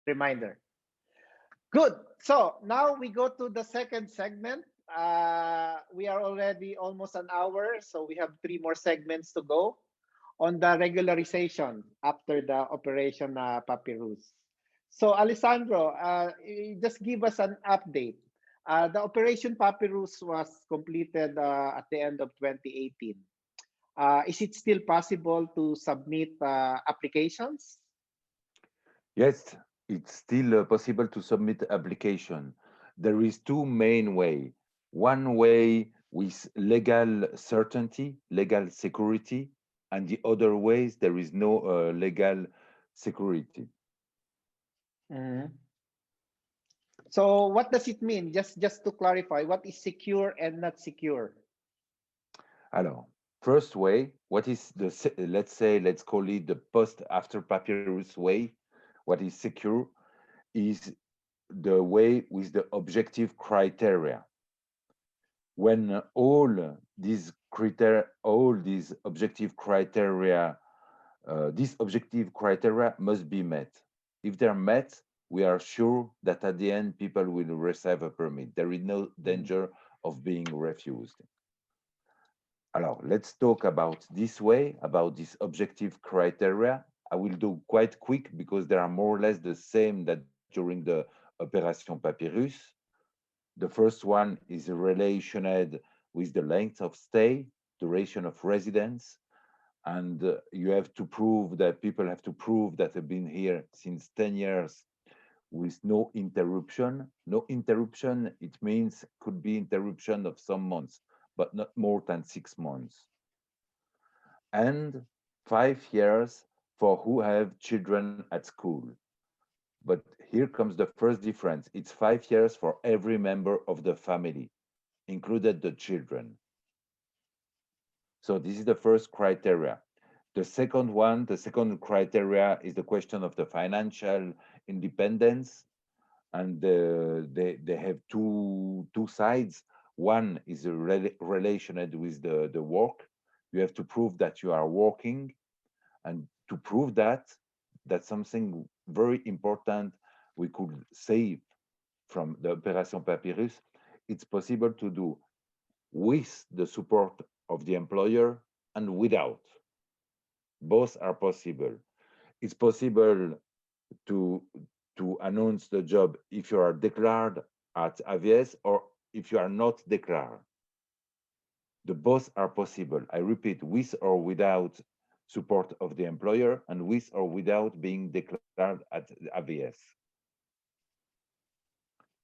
reminder. Good. So now we go to the second segment. We are already almost an hour, so we have three more segments to go on the regularization after the Operation Papyrus. So, Alessandro, just give us an update. The Operation Papyrus was completed at the end of 2018. Is it still possible to submit applications? Yes, it's still possible to submit application. There is two main way. One way with legal certainty, legal security, and the other ways there is no legal security. Mhm. So, what does it mean? Just to clarify, what is secure and not secure? Alors, first way, what is the, let's say, let's call it the post after papyrus way. What is secure is the way with the objective criteria. When all these objective criteria, these objective criteria must be met. If they're met, we are sure that at the end people will receive a permit. There is no Mhm. danger of being refused. Alors, let's talk about this way, about this objective criteria. I will do quite quick because they are more or less the same that during the Operation Papyrus. The first one is related with the length of stay, duration of residence, and you have to prove that people have to prove that they've been here since 10 years with no interruption. No interruption, it means could be interruption of some months, but not more than 6 months. And 5 years for who have children at school. But here comes the first difference. It's 5 years for every member of the family, included the children. So this is the first criteria. The second one, the second criteria is the question of the financial independence. And they have two sides. One is related with the work. You have to prove that you are working. And to prove that, that's something very important we could save from the Operation Papyrus. It's possible to do with the support of the employer and without. Both are possible. It's possible to announce the job if you are declared at AVS or if you are not declared. The both are possible. I repeat, with or without support of the employer and with or without being declared at AVS.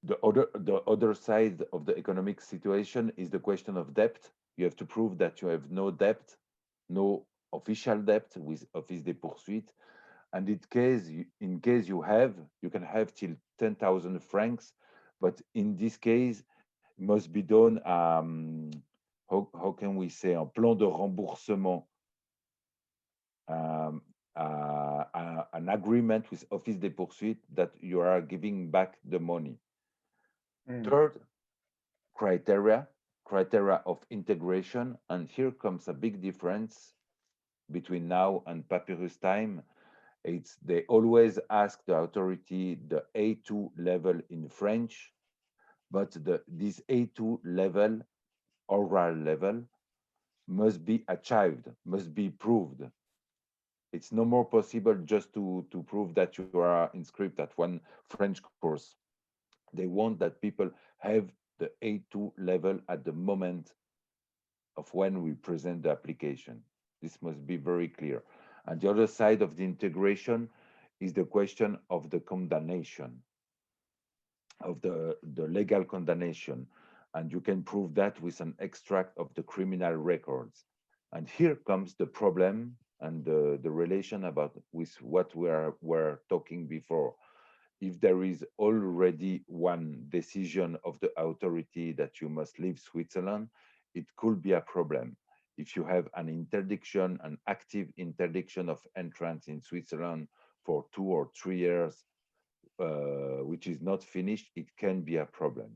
The other side of the economic situation is the question of debt. You have to prove that you have no debt, no official debt with Office des Poursuites. And in case you have, you can have till 10,000 francs. But in this case, it must be done, how can we say, un plan de remboursement, um, an agreement with Office des Poursuites that you are giving back the money. Mm. Third criteria of integration, and here comes a big difference between now and Papyrus time. It's they always ask the authority the A2 level in French, but this A2 level, oral level, must be achieved, must be proved. It's no more possible just to prove that you are inscribed at one French course. They want that people have the A2 level at the moment of when we present the application. This must be very clear. And the other side of the integration is the question of the condemnation, of the legal condemnation. And you can prove that with an extract of the criminal records. And here comes the problem and the relation about with what were talking before. If there is already one decision of the authority that you must leave Switzerland, it could be a problem. If you have an interdiction, an active interdiction of entrance in Switzerland for 2 or 3 years, which is not finished, it can be a problem.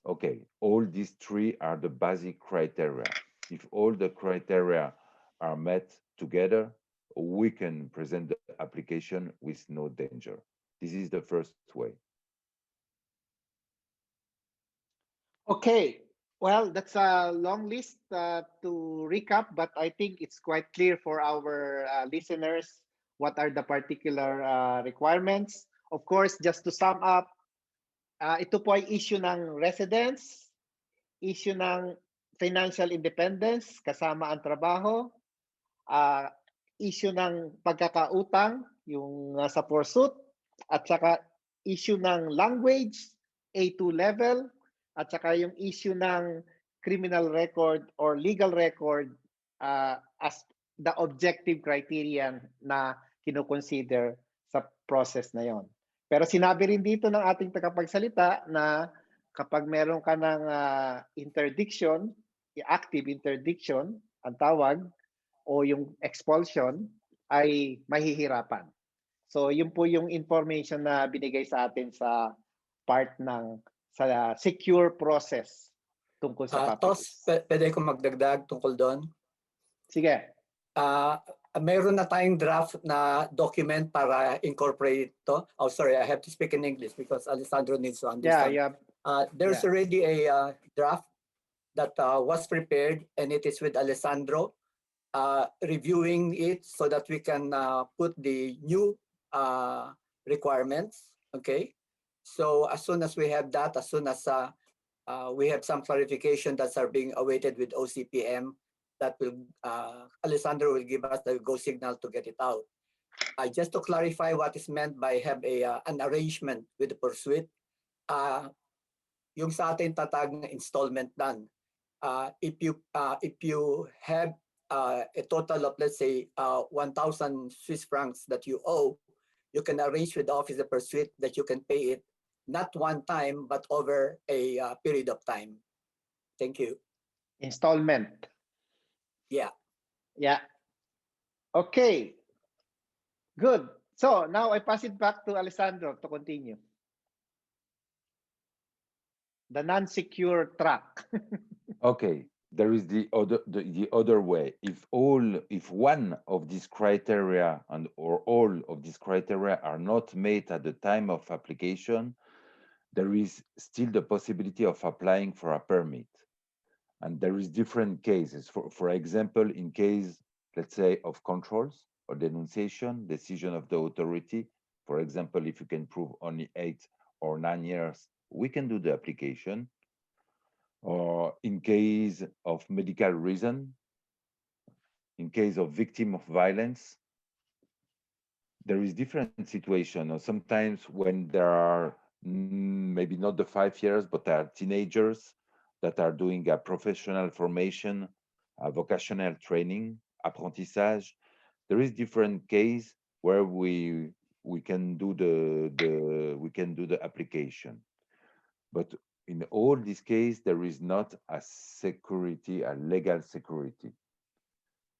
Okay, all these three are the basic criteria. If all the criteria are met together, we can present the application with no danger. This is the first way. Okay. Well, that's a long list to recap, but I think it's quite clear for our listeners what are the particular requirements. Of course, just to sum up, ito po ay issue ng residence, issue ng financial independence kasama ang trabaho, uh, issue ng pagkakautang, yung sa pursuit, at saka issue ng language, A2 level, at saka yung issue ng criminal record or legal record as the objective criterion na kinukonsider sa process na yon. Pero sinabi rin dito ng ating tagapagsalita na kapag meron ka ng interdiction, active interdiction, ang tawag, o yung expulsion, ay mahihirapan. So, yun po yung information na binigay sa atin sa part ng sa secure process tungkol sa Papyrus. Pwede ko magdagdag tungkol doon? Sige. Mayroon na tayong draft na document para incorporate ito. Oh, sorry, I have to speak in English because Alessandro needs to understand. There's already a draft that was prepared, and it is with Alessandro reviewing it so that we can put the new requirements. Okay, so as soon as we have that, as soon as we have some clarification that are being awaited with OCPM, that will Alessandro will give us the go signal to get it out. Just to clarify what is meant by have an arrangement with the pursuit, yung sa atin tatag na installment plan. If you have a total of, let's say, 1,000 Swiss francs that you owe, you can arrange with the office of pursuit that you can pay it not one time but over a period of time. Thank you. Installment. Yeah. Okay. Good. So now I pass it back to Alessandro to continue. The non-secure track. Okay, there is the other way. If one of these criteria or all of these criteria are not met at the time of application, there is still the possibility of applying for a permit. And there is different cases. For example, in case, let's say, of controls or denunciation, decision of the authority, for example, if you can prove only 8 or 9 years, we can do the application. Or in case of medical reason, in case of victim of violence, there is different situation. Or sometimes when there are maybe not the 5 years, but there are teenagers that are doing a professional formation, a vocational training, apprentissage. There is different case where we can do the application. But in all these cases, there is not a security, a legal security,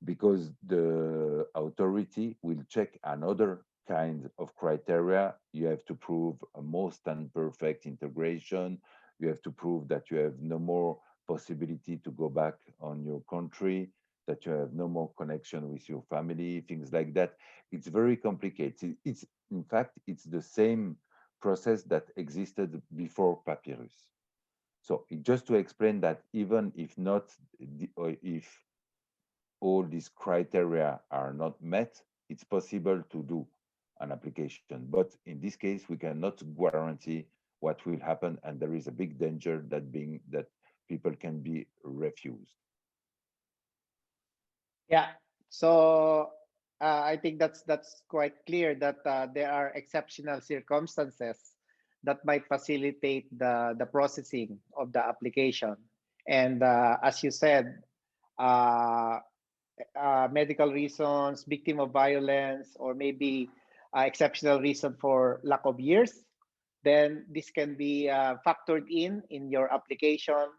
because the authority will check another kind of criteria. You have to prove a most and perfect integration. You have to prove that you have no more possibility to go back on your country, that you have no more connection with your family, things like that. It's very complicated. In fact, it's the same process that existed before Papyrus. So just to explain that even if if all these criteria are not met, it's possible to do an application. But in this case, we cannot guarantee what will happen, and there is a big danger that people can be refused. Yeah. So I think that's quite clear that there are exceptional circumstances that might facilitate the processing of the application. And as you said, medical reasons, victim of violence, or maybe exceptional reason for lack of years, then this can be factored in your application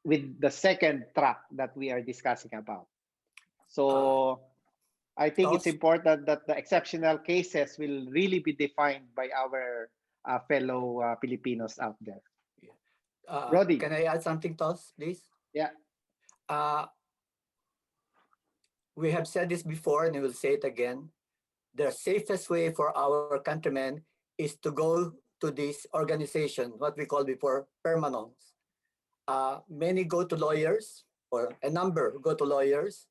with the second track that we are discussing about. So I think it's important that the exceptional cases will really be defined by our fellow Filipinos out there. Roddy. Can I add something, Tos, please? Yeah. we have said this before and we will say it again. The safest way for our countrymen is to go to this organization, what we call before permanents. Many go to lawyers, or a number go to lawyers,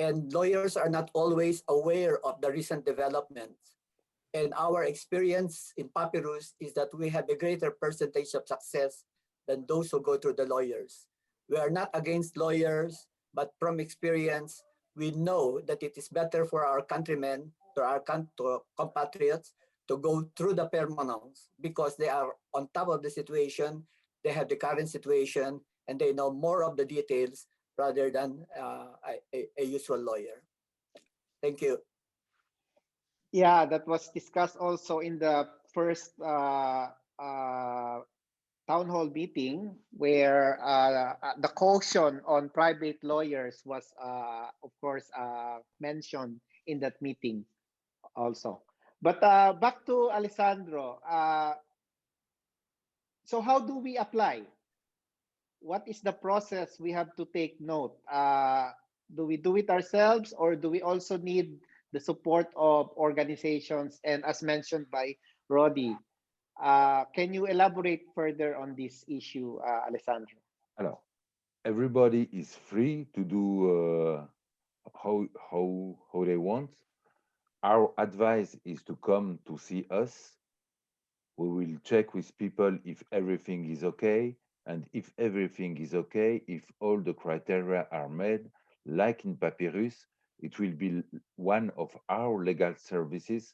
and lawyers are not always aware of the recent developments. And our experience in Papyrus is that we have a greater percentage of success than those who go through the lawyers. We are not against lawyers, but from experience, we know that it is better for our countrymen, to our compatriots, to go through the permanents because they are on top of the situation, they have the current situation, and they know more of the details rather than a usual lawyer. Thank you. Yeah, that was discussed also in the first town hall meeting where the caution on private lawyers was, of course, mentioned in that meeting also. But back to Alessandro. So how do we apply? What is the process we have to take note? Do we do it ourselves, or do we also need the support of organizations? And as mentioned by Roddy, can you elaborate further on this issue, Alessandro? Alors, everybody is free to do how they want. Our advice is to come to see us. We will check with people if everything is okay, and if everything is okay, if all the criteria are met, like in Papyrus, it will be one of our legal services,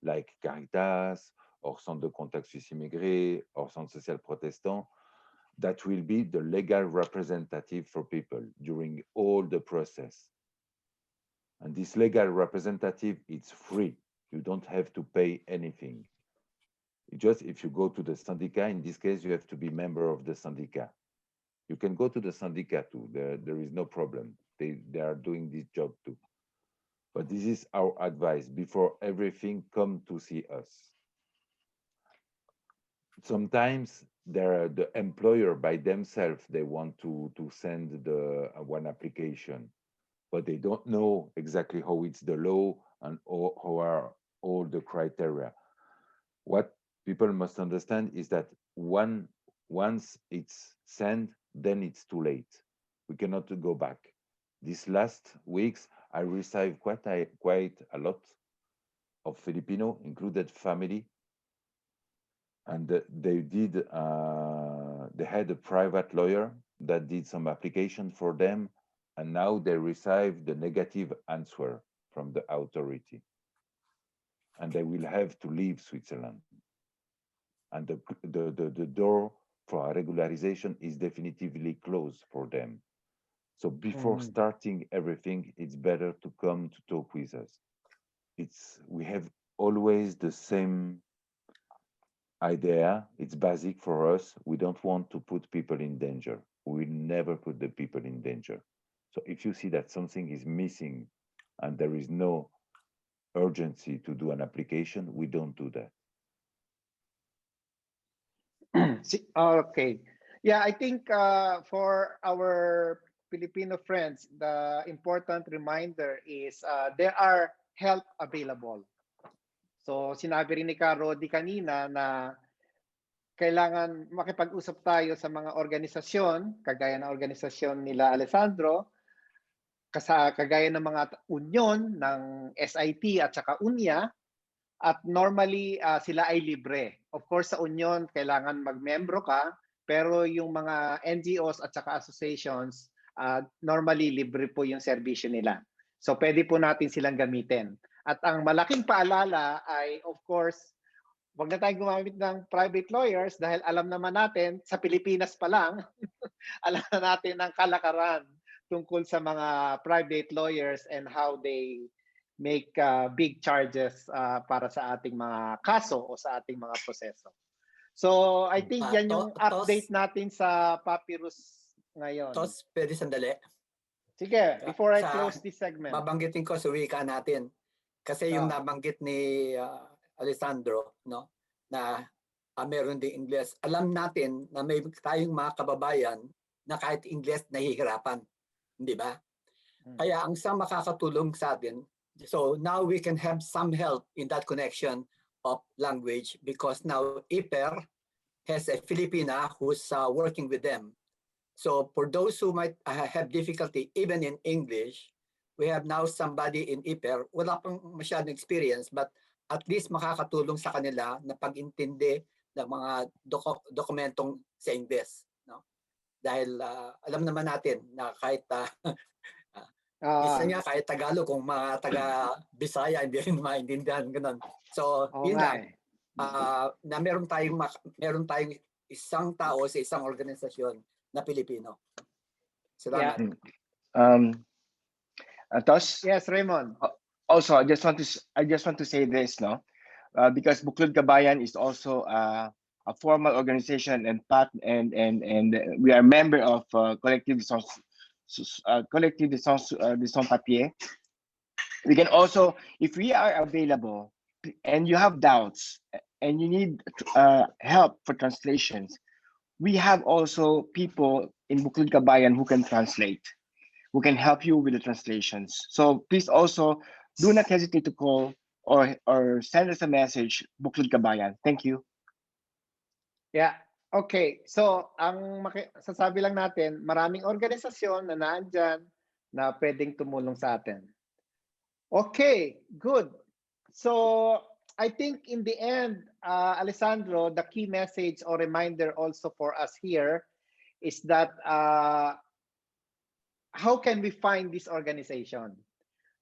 like Caritas, or Centre de Contact Suisse Immigré, or Centre Social Protestant, that will be the legal representative for people during all the process. And this legal representative, it's free. You don't have to pay anything. Just if you go to the syndicat, in this case, you have to be member of the syndicat. You can go to the syndicat too. There is no problem. They are doing this job too. But this is our advice. Before everything, come to see us. Sometimes they're the employer by themselves, they want to send the one application, but they don't know exactly how it's the law and how are all the criteria. What people must understand is that once it's sent, then it's too late. We cannot go back. These last weeks, I received quite a lot of Filipino, included family, and they had a private lawyer that did some application for them, and now they received the negative answer from the authority, and they will have to leave Switzerland. And the door for regularization is definitively closed for them. So before starting everything, it's better to come to talk with us. We have always the same idea. It's basic for us. We don't want to put people in danger. We will never put the people in danger. So if you see that something is missing and there is no urgency to do an application, we don't do that. Okay. Yeah, I think for our Filipino friends, the important reminder is there are help available. So sinabi rin ni Rodi kanina na kailangan makipag-usap tayo sa mga organisasyon, kagaya ng organisasyon nila Alessandro, kagaya ng mga union ng SIT at saka UNIA, at normally sila ay libre. Of course, sa union, kailangan magmembro ka, pero yung mga NGOs at saka associations, normally libre po yung serbisyo nila. So pwede po natin silang gamitin. At ang malaking paalala ay, of course, wag na tayong gumamit ng private lawyers dahil alam naman natin, sa Pilipinas pa lang, alam na natin ang kalakaran tungkol sa mga private lawyers and how they make big charges para sa ating mga kaso o sa ating mga proseso. So, I think yan yung update natin sa Papyrus ngayon. Pwede sandali. Sige, before I close this segment. Babanggitin ko sa wika natin. Kasi yung nabanggit ni Alessandro, no, na meron din Ingles. Alam natin na may tayong mga kababayan na kahit Ingles nahihirapan. Hindi ba? Kaya ang sa makakatulong sa atin, so now we can have some help in that connection of language because now IPER has a Filipina who's working with them. So for those who might have difficulty even in English, we have now somebody in IPER, wala pang masyadong experience, but at least makakatulong sa kanila na pag-intindi ng mga dokumentong sa English. No? Dahil alam naman natin na kahit minsan nga kahit Tagalog, kung mga taga-Bisaya, hindi rin maintindihan, ganun. So, yun lang, na meron tayong isang tao sa isang organisasyon na Pilipino. Salamat. Tos? Yes, Raymond. Also, I just want to say this, no, because Buklod Kabayan is also a formal organization and we are a member of Collective de Sans Papier. We can also, if we are available and you have doubts and you need help for translations, we have also people in Buklod Kabayan who can translate, who can help you with the translations. So please also do not hesitate to call or send us a message, Buklod Kabayan. Thank you. Yeah. Okay. So, ang sasabi lang natin, maraming organisasyon na naandyan na pwedeng tumulong sa atin. Okay, good. So, I think in the end, Alessandro, the key message or reminder also for us here is that how can we find this organization?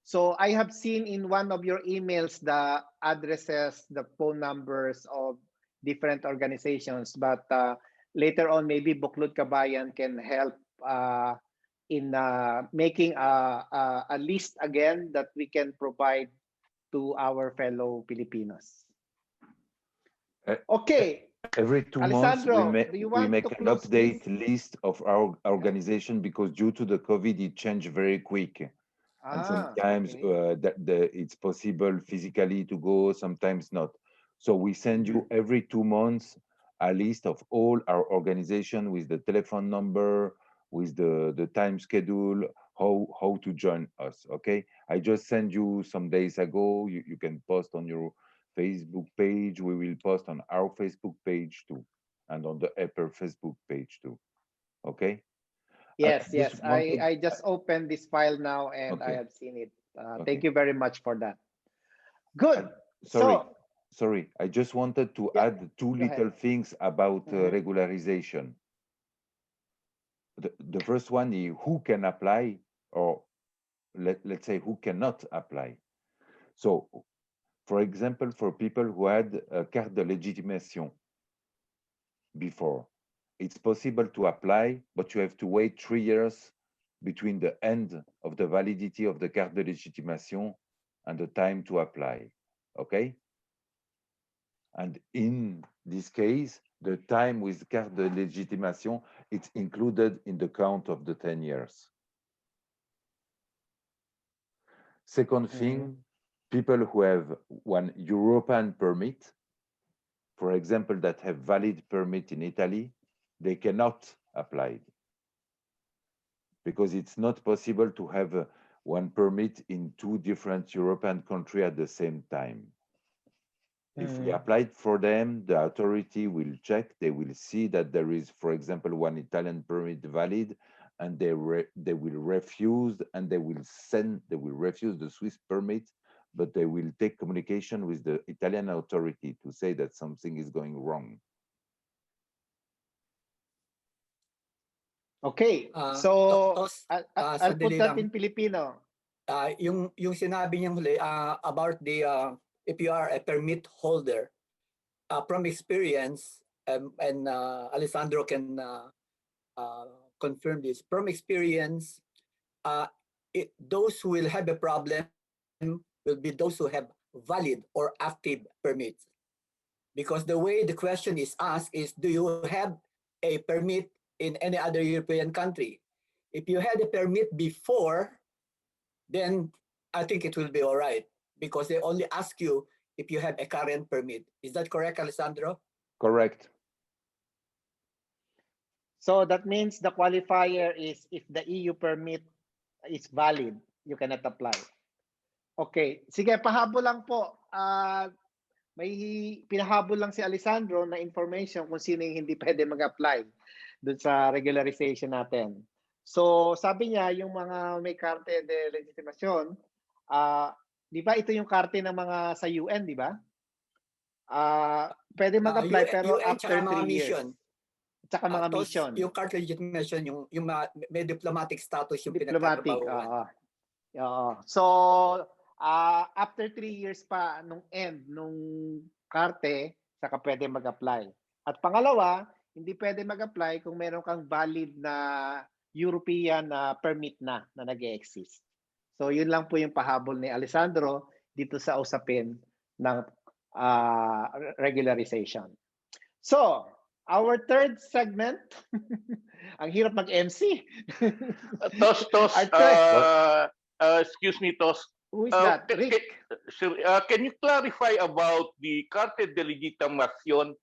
So I have seen in one of your emails the addresses, the phone numbers of different organizations, but later on maybe Buklod Kabayan can help in making a list again that we can provide to our fellow Filipinos. Okay. Every 2 Alessandro, months, we make an update list of our organization because due to the COVID, it changed very quick. And sometimes it's possible physically to go, sometimes not. So we send you every 2 months a list of all our organization with the telephone number, with the time schedule, how to join us, okay? I just sent you some days ago. You can post on your Facebook page. We will post on our Facebook page too, and on the Upper Facebook page too, okay? Yes, yes. I just opened this file now and I have seen it. Thank you very much for that. Good. Sorry. I just wanted to add two little things about regularization. The first one is who can apply, or let's say who cannot apply. So, for example, for people who had a carte de légitimation before, it's possible to apply, but you have to wait 3 years between the end of the validity of the carte de légitimation and the time to apply, okay? And in this case, the time with carte de légitimation, it's included in the count of the 10 years. Second thing, people who have one European permit, for example, that have valid permit in Italy, they cannot apply because it's not possible to have one permit in 2 different European countries at the same time. If we applied for them, the authority will check, they will see that there is, for example, one Italian permit valid, and they will refuse, and they will refuse the Swiss permit, but they will take communication with the Italian authority to say that something is going wrong. Okay, so I'll put that in Filipino. Yung sinabi niyang huli about the if you are a permit holder, from experience, and Alessandro can confirm this. From experience, those who will have a problem will be those who have valid or active permits. Because the way the question is asked is, do you have a permit in any other European country? If you had a permit before, then I think it will be all right, because they only ask you if you have a current permit. Is that correct, Alessandro? Correct. So that means the qualifier is if the EU permit is valid, you cannot apply. Okay, sige, pahabol lang po. May pinahabol lang si Alessandro na information kung sino yung hindi pwede mag-apply dun sa regularization natin. So, sabi niya, yung mga may carte de legitimación, di ba ito yung carte ng mga sa UN, di ba? Pwede mag-apply pero UN after 3 years. Tsaka mga mission. Yung carte legitimation, yung may diplomatic status yung diplomatic, pinagtatrabahuan. So, after 3 years pa nung end nung karte, saka pwede mag-apply. At pangalawa, hindi pwede mag-apply kung meron kang valid na European permit na nag-exist. So, yun lang po yung pahabol ni Alessandro dito sa usapin ng regularization. So, our third segment, ang hirap mag-MC. Tos, excuse me, Tos. Who is that? Rick? Can you clarify about the carte de legitimation?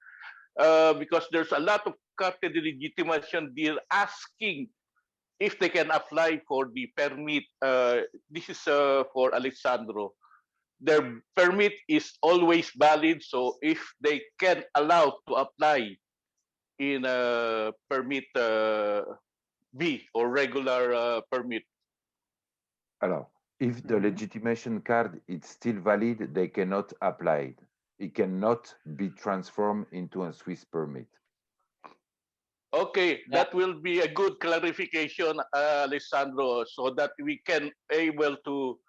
Because there's a lot of carte de legitimation deal asking if they can apply for the permit. This is for Alessandro. Their permit is always valid, so if they can allow to apply in a permit B or regular permit. Alors, if the legitimation card is still valid, they cannot apply it. It cannot be transformed into a Swiss permit. Okay, that will be a good clarification, Alessandro, so that we can able to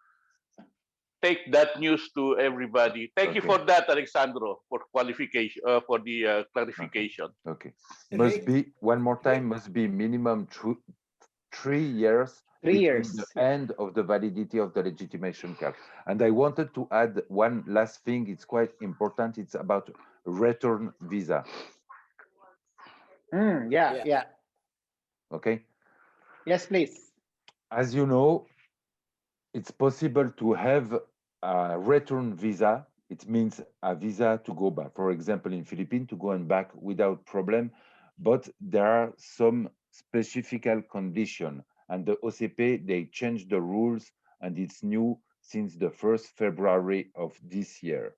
take that news to everybody. Thank you for that, Alessandro, for qualification, for the clarification. Okay. Must be, one more time, must be minimum 3 years. 3 years. The end of the validity of the legitimation card. And I wanted to add one last thing. It's quite important. It's about return visa. Yeah. Okay. Yes, please. As you know, it's possible to have a return visa. It means a visa to go back. For example, in Philippines, to go and back without problem. But there are some specific conditions. And the OCP, they changed the rules, and it's new since the 1st February of this year.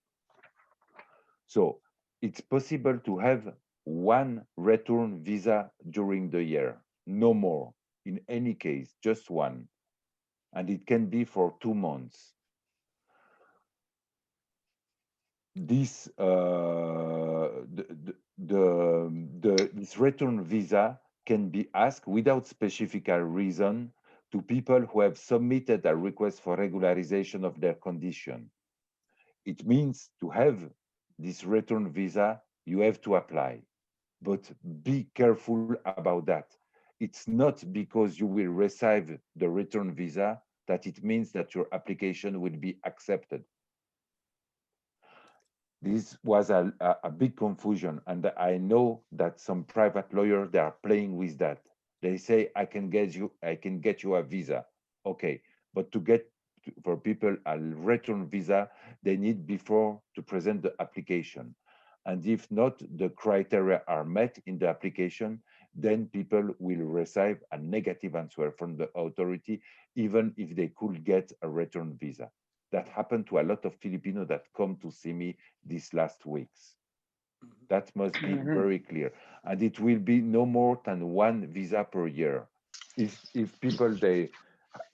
So it's possible to have one return visa during the year, no more. In any case, just one. And it can be for 2 months. This this return visa can be asked without specific reason to people who have submitted a request for regularization of their condition. It means to have this return visa, you have to apply, but be careful about that. It's not because you will receive the return visa that it means that your application will be accepted. This was a big confusion, and I know that some private lawyers, they are playing with that. They say, I can get you a visa. Okay, but to get for people a return visa, they need before to present the application. And if not, the criteria are met in the application, then people will receive a negative answer from the authority, even if they could get a return visa. That happened to a lot of Filipinos that come to see me these last weeks. That must be very clear. And it will be no more than one visa per year. If people, they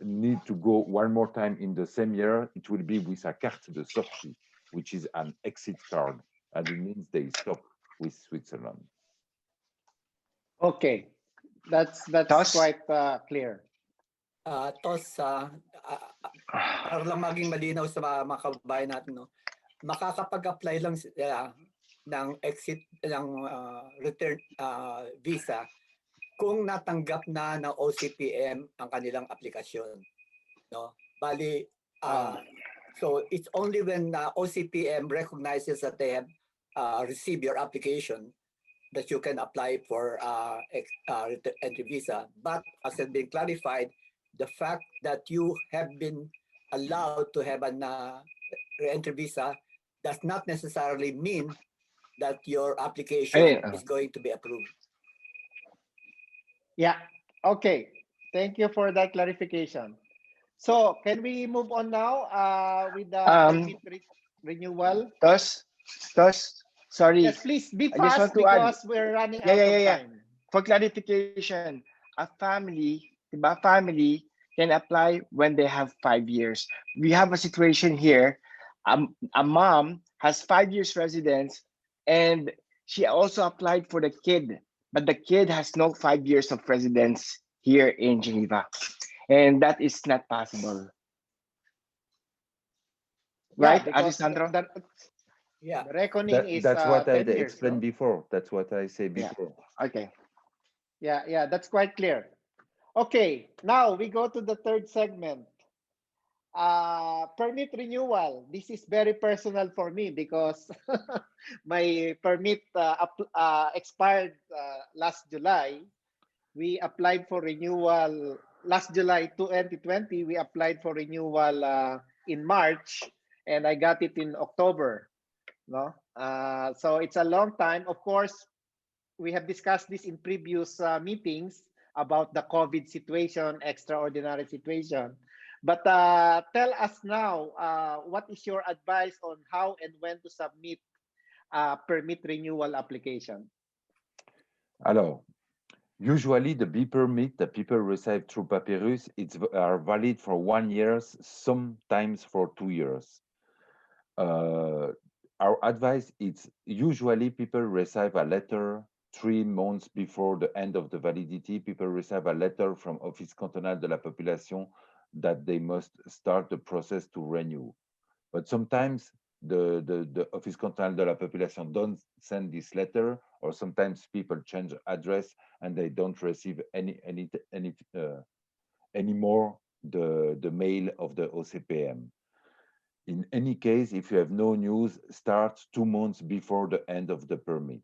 need to go one more time in the same year, it will be with a carte de sortie, which is an exit card. And it means they stop with Switzerland. Okay, that's quite clear. Tos, para lang maging malinaw sa mga kababayan natin, no? Makakapag-apply lang sila ng exit ng return visa kung natanggap na ng OCPM ang kanilang aplikasyon, no? Bali, so it's only when OCPM recognizes that they have received your application that you can apply for entry visa. But as has been clarified, the fact that you have been allowed to have an re-entry visa does not necessarily mean that your application is going to be approved. Yeah, okay. Thank you for that clarification. So can we move on now with the Um, renewal? thus, sorry, Yes, please be I just fast want to add. because we're running Yeah, out yeah, of yeah, yeah. time. For clarification, a family, diba, family can apply when they have 5 years. We have a situation here. A mom has 5 years residence, and she also applied for the kid, but the kid has no 5 years of residence here in Geneva, and that is not possible, Yeah, right, because Alessandro? Yeah. the reckoning is That's what I 10 years, explained no? before. That's what I say Yeah. before. Okay. Yeah, that's quite clear. Okay, now we go to the third segment. Permit renewal. This is very personal for me because my permit expired last July. We applied for renewal last July 2020. We applied for renewal in March, and I got it in October. No, so it's a long time. Of course, we have discussed this in previous meetings about the COVID situation, extraordinary situation. But tell us now, what is your advice on how and when to submit permit renewal application? Alors, usually the B permit that people receive through Papyrus, are valid for 1 year, sometimes for 2 years. Our advice is usually people receive a letter 3 months before the end of the validity. People receive a letter from Office Cantonal de la Population that they must start the process to renew. But sometimes the Office Cantonal de la Population don't send this letter, or sometimes people change address and they don't receive anymore the mail of the OCPM. In any case, if you have no news, start 2 months before the end of the permit.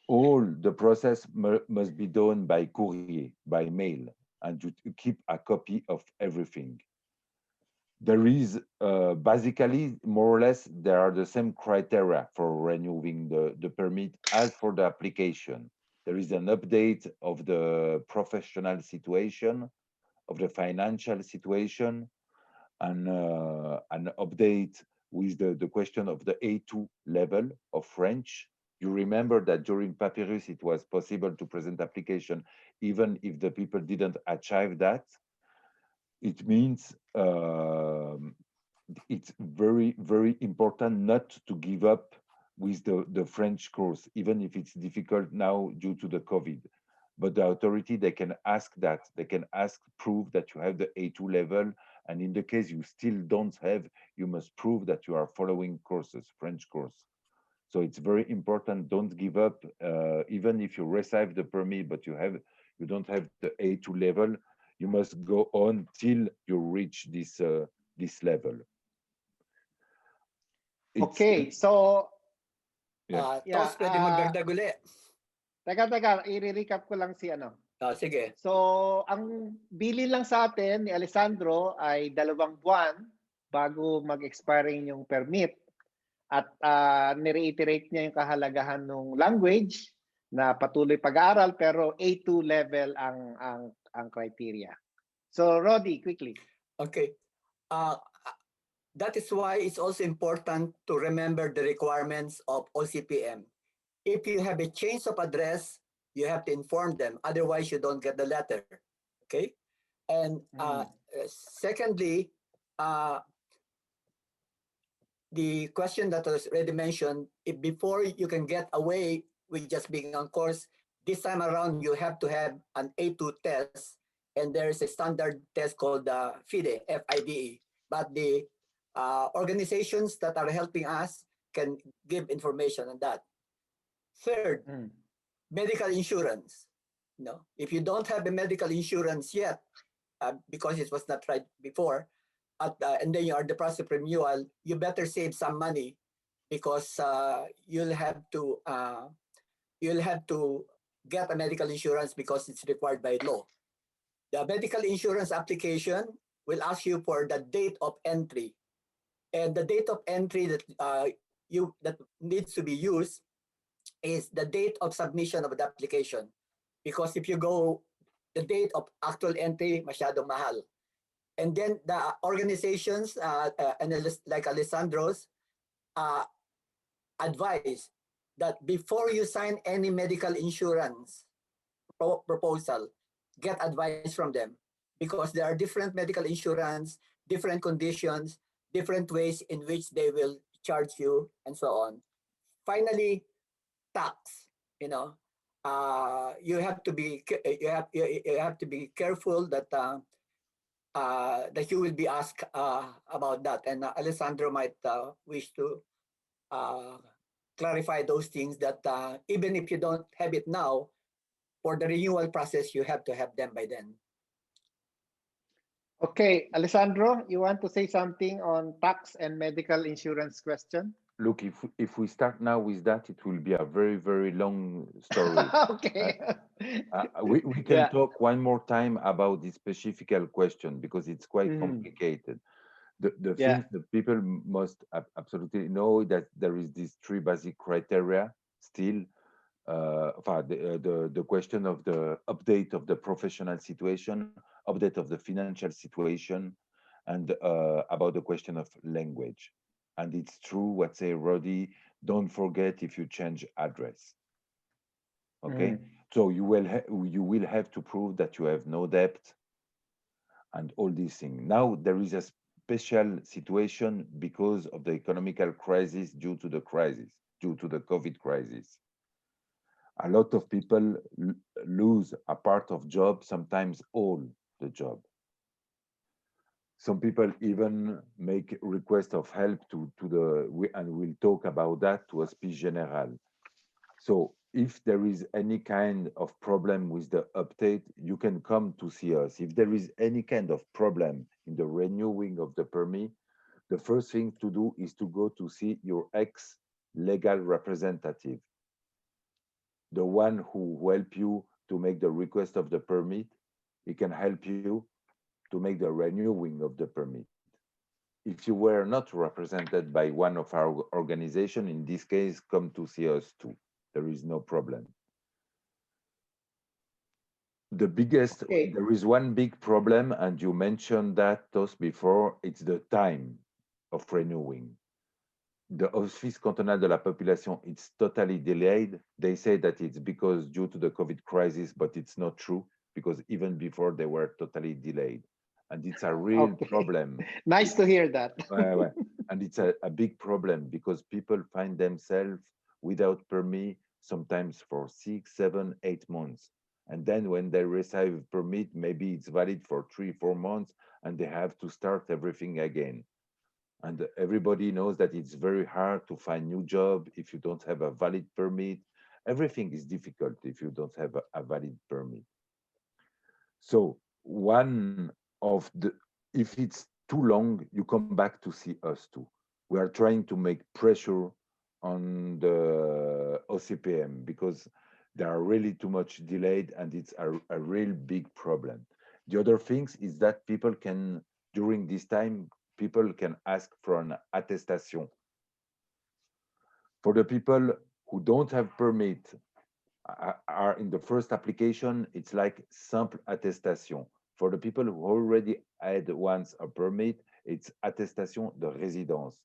All the process must be done by courier, by mail, and you keep a copy of everything. There is basically, more or less, there are the same criteria for renewing the permit as for the application. There is an update of the professional situation, of the financial situation, and an update with the question of the A2 level of French. You remember that during Papyrus, it was possible to present application even if the people didn't achieve that. It means it's very, very important not to give up with the French course, even if it's difficult now due to the COVID. But the authority, they can ask that. They can ask, prove that you have the A2 level. And in the case you still don't have, you must prove that you are following courses, French course. So it's very important, don't give up. Even if you receive the permit, but you don't have the A2 level, you must go on till you reach this level. Okay, so Yeah. yeah, Tos, pwede magdagdag uli. teka, i-recap ko lang si ano. Sige. So, ang bili lang sa atin ni Alessandro ay 2 buwan bago mag-expiring yung permit. At ni-reiterate niya yung kahalagahan ng language na patuloy pag-aaral pero A2 level ang criteria. So, Roddy, quickly. Okay. That is why it's also important to remember the requirements of OCPM. If you have a change of address, you have to inform them. Otherwise, you don't get the letter. Okay. And secondly, the question that was already mentioned, if before you can get away with just being on course, this time around you have to have an A2 test, and there is a standard test called the FIDE, F-I-D-E. But the organizations that are helping us can give information on that. Third, medical insurance. No, if you don't have a medical insurance yet, because it was not tried before, and then you are the process of renewal, you better save some money because you'll have to get a medical insurance because it's required by law. The medical insurance application will ask you for the date of entry, and the date of entry that that needs to be used is the date of submission of the application, because if you go the date of actual entry, masyadong mahal. And then the organizations like Alessandro's advise that before you sign any medical insurance proposal, get advice from them, because there are different medical insurance, different conditions, different ways in which they will charge you, and so on. Finally, tax. You know, you have to be you have to be careful that that you will be asked about that, and Alessandro might wish to uh, clarify those things, that even if you don't have it now, for the renewal process, you have to have them by then. Okay, Alessandro, you want to say something on tax and medical insurance question? Look, if we start now with that, it will be a very, very long story. Okay. We can Yeah. talk one more time about this specific question, because it's quite Mhm. complicated. The Yeah. things that people must absolutely know, that there is these three basic criteria still. The question of the update of the professional situation, update of the financial situation, and about the question of language. And it's true what say Roddy, don't forget if you change address. Okay, Mhm. so you will have to prove that you have no debt and all these things. Now there is a special situation because of the economical crisis, due to the COVID crisis. A lot of people lose a part of job, sometimes all the job. Some people even make request of help and we'll talk about that, to Hospice General. So if there is any kind of problem with the update, you can come to see us. If there is any kind of problem in the renewing of the permit, the first thing to do is to go to see your ex-legal representative, the one who will help you to make the request of the permit. He can help you to make the renewing of the permit. If you were not represented by one of our organization, in this case, come to see us too. There is no problem. Okay. There is one big problem, and you mentioned that, Tos, before, it's the time of renewing. The Office Cantonal de la Population, it's totally delayed. They say that it's because due to the COVID crisis, but it's not true, because even before they were totally delayed. And it's a real Okay. problem. Nice to hear that. And it's a big problem, because people find themselves without permit, sometimes for 6, 7, 8 months. And then when they receive permit, maybe it's valid for 3, 4 months, and they have to start everything again. And everybody knows that it's very hard to find new job if you don't have a valid permit. Everything is difficult if you don't have a valid permit. So one of the, if it's too long, you come back to see us too. We are trying to make pressure on the OCPM, because they are really too much delayed, and it's a real big problem. The other things is that people can, during this time, people can ask for an attestation. For the people who don't have permit, are in the first application, it's like simple attestation. For the people who already had once a permit, it's attestation de résidence.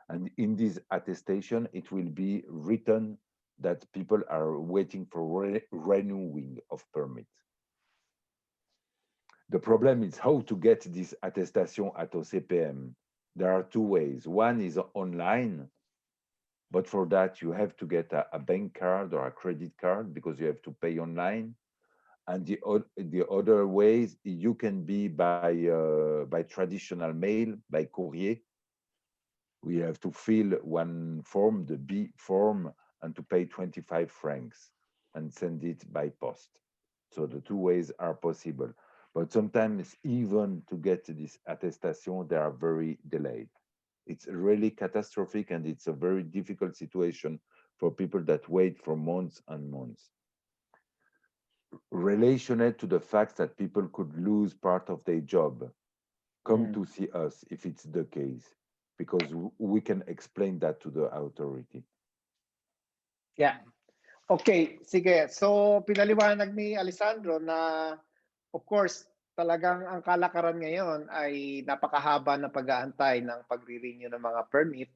And in this attestation, it will be written that people are waiting for renewing of permit. The problem is how to get this attestation at OCPM. There are two ways. One is online, but for that you have to get a bank card or a credit card, because you have to pay online. And the other ways, you can be by traditional mail, by courrier. We have to fill one form, the B form, and to pay 25 francs and send it by post. So the two ways are possible. But sometimes even to get this attestation, they are very delayed. It's really catastrophic, and it's a very difficult situation for people that wait for months and months. Related to the fact that people could lose part of their job, come to see us if it's the case, because we can explain that to the authority. Yeah. Okay, sige. So pinaliwanag ni Alessandro na, of course, talagang ang kalakaran ngayon ay napakahaba ng pag-aantay ng pagre-renew ng mga permit.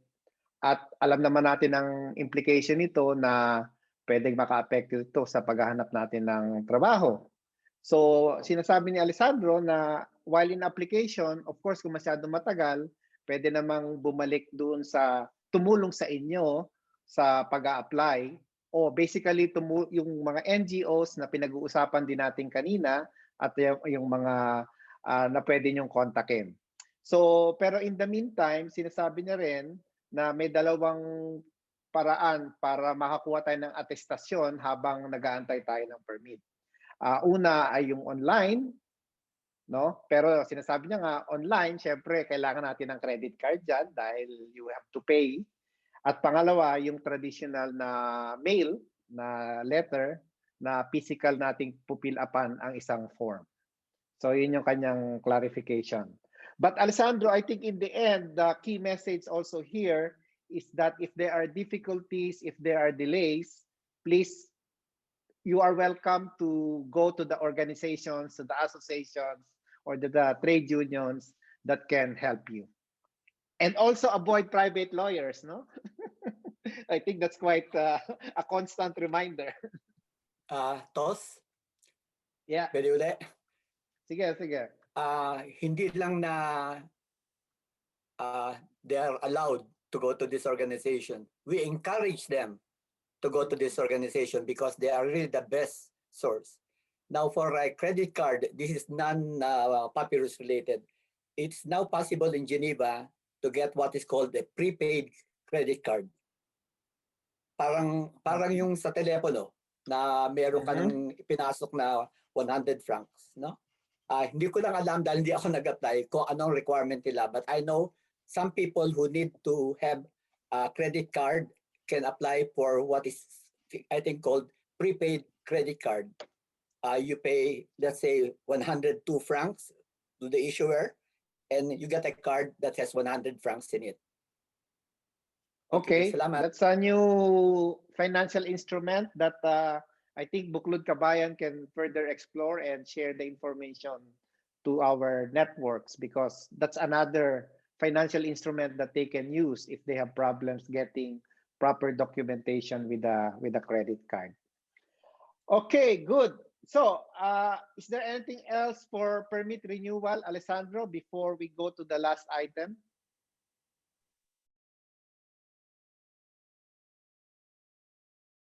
At alam naman natin ang implication nito na pwedeng maka-apekto ito sa paghahanap natin ng trabaho. So, sinasabi ni Alessandro na while in application, of course, kung masyadong matagal, pwede namang bumalik doon sa tumulong sa inyo sa pag-a-apply o basically yung mga NGOs na pinag-uusapan din natin kanina at yung mga na pwede nyong kontakin. So, pero in the meantime, sinasabi niya rin na may dalawang paraan para makakuha tayo ng atestasyon habang nag-aantay tayo ng permit. Una ay yung online, no? Pero sinasabi niya nga online, syempre kailangan natin ng credit card diyan dahil you have to pay. At pangalawa, yung traditional na mail na letter na physical nating pupil upan ang isang form. So yun yung kanyang clarification. But Alessandro, I think in the end, the key message also here is that if there are difficulties, if there are delays, please, you are welcome to go to the organizations, to the associations, or the trade unions that can help you. And also avoid private lawyers, no? I think that's quite a constant reminder. Tos? Yeah. Pwede ulit? Sige, sige. Hindi lang na they are allowed to go to this organization. We encourage them to go to this organization because they are really the best source. Now, for a credit card, this is non-Papyrus related. It's now possible in Geneva to get what is called a prepaid credit card. Parang yung sa telepono na meron ka ng pinasok na 100 francs, no? Hindi ko lang alam dahil hindi ako nag-apply kung anong requirement nila, but I know some people who need to have a credit card can apply for what is, I think, called prepaid credit card. You pay, let's say, 102 francs to the issuer, and you get a card that has 100 francs in it. Okay, salamat. That's a new financial instrument that I think Buklod Kabayan can further explore and share the information to our networks, because that's another financial instrument that they can use if they have problems getting proper documentation with a credit card. Okay, good. So, is there anything else for permit renewal, Alessandro, before we go to the last item?